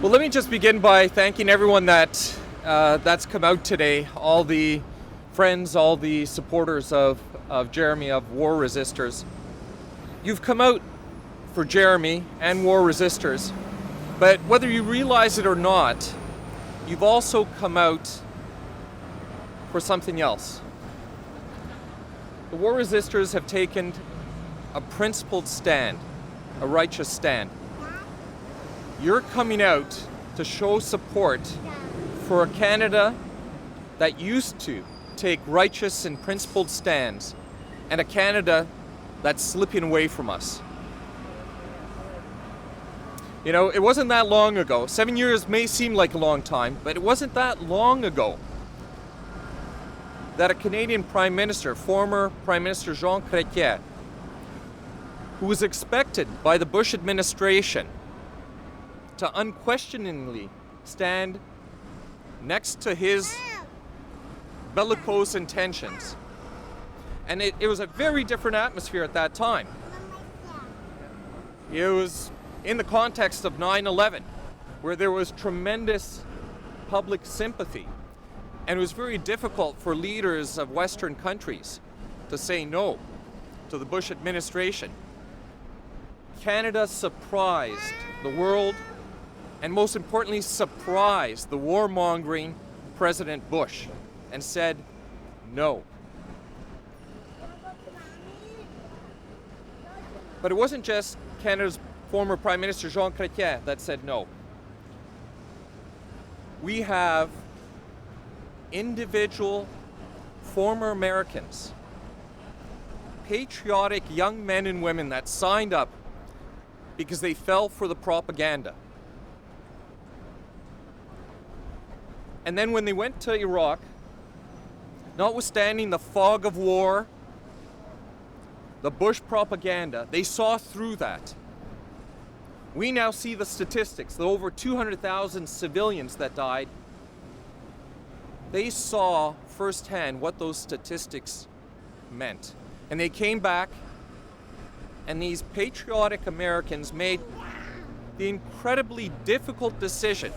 Well, let me just begin by thanking everyone that's come out today, all the friends, all the supporters of Jeremy, of war resistors. You've come out for Jeremy and war resistors, but whether you realize it or not, you've also come out for something else. The war resistors have taken a principled stand, a righteous stand. You're coming out to show support for a Canada that used to take righteous and principled stands, and a Canada that's slipping away from us. You know, it wasn't that long ago. 7 years may seem like a long time, but it wasn't that long ago that a Canadian Prime Minister, former Prime Minister Jean Chrétien, who was expected by the Bush administration to unquestioningly stand next to his bellicose intentions. And it was a very different atmosphere at that time. It was in the context of 9/11, where there was tremendous public sympathy. And it was very difficult for leaders of Western countries to say no to the Bush administration. Canada surprised the world, and most importantly, surprised the warmongering President Bush and said no. But it wasn't just Canada's former Prime Minister Jean Chrétien that said no. We have individual former Americans, patriotic young men and women that signed up because they fell for the propaganda. And then when they went to Iraq, notwithstanding the fog of war, the Bush propaganda, they saw through that. We now see the statistics, the over 200,000 civilians that died. They saw firsthand what those statistics meant. And they came back, and these patriotic Americans made the incredibly difficult decision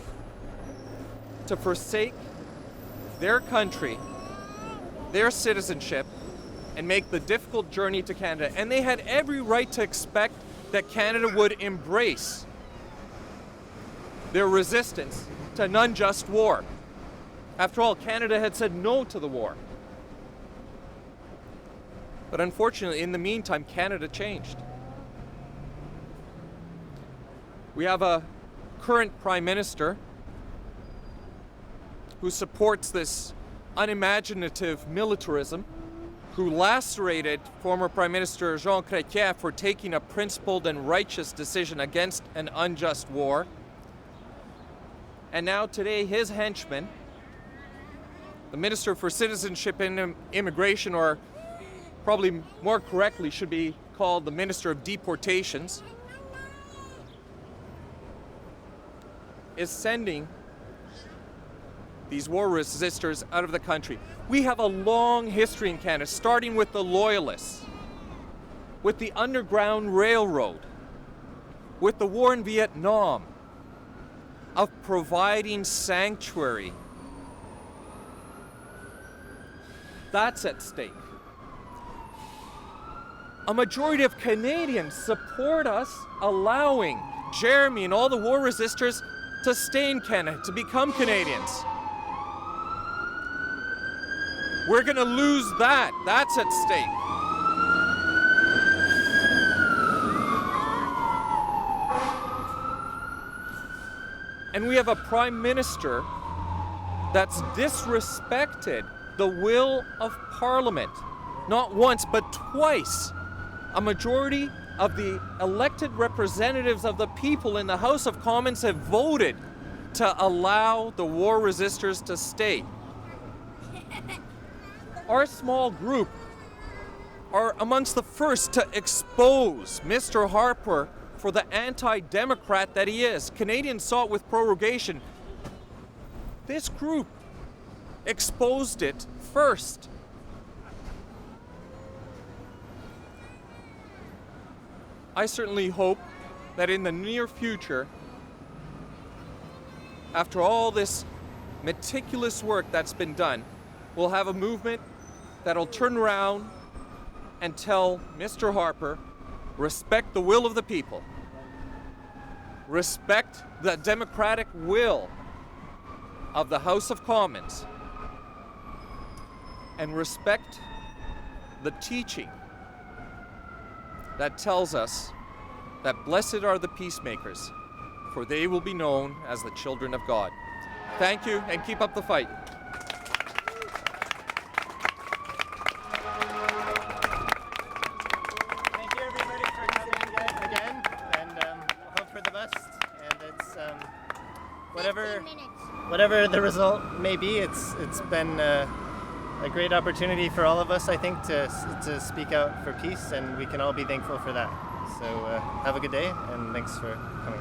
to forsake their country, their citizenship, and make the difficult journey to Canada. And they had every right to expect that Canada would embrace their resistance to an unjust war. After all, Canada had said no to the war. But unfortunately, in the meantime, Canada changed. We have a current Prime Minister who supports this unimaginative militarism, who lacerated former Prime Minister Jean Chrétien for taking a principled and righteous decision against an unjust war. And now today, his henchman, the Minister for Citizenship and Immigration, or probably more correctly should be called the Minister of Deportations, is sending these war resistors out of the country. We have a long history in Canada, starting with the Loyalists, with the Underground Railroad, with the war in Vietnam, of providing sanctuary. That's at stake. A majority of Canadians support us allowing Jeremy and all the war resistors to stay in Canada, to become Canadians. We're going to lose that. That's at stake. And we have a Prime Minister that's disrespected the will of Parliament. Not once, but twice. A majority of the elected representatives of the people in the House of Commons have voted to allow the war resistors to stay. Our small group are amongst the first to expose Mr. Harper for the anti-democrat that he is. Canadians saw it with prorogation. This group exposed it first. I certainly hope that in the near future, after all this meticulous work that's been done, we'll have a movement that'll turn around and tell Mr. Harper, respect the will of the people. Respect the democratic will of the House of Commons. And respect the teaching that tells us that blessed are the peacemakers, for they will be known as the children of God. Thank you, and keep up the fight. Thank you, everybody, for coming again, and hope for the best. And it's whatever the result may be, it's been a great opportunity for all of us, I think, to speak out for peace, and we can all be thankful for that. So have a good day, and thanks for coming.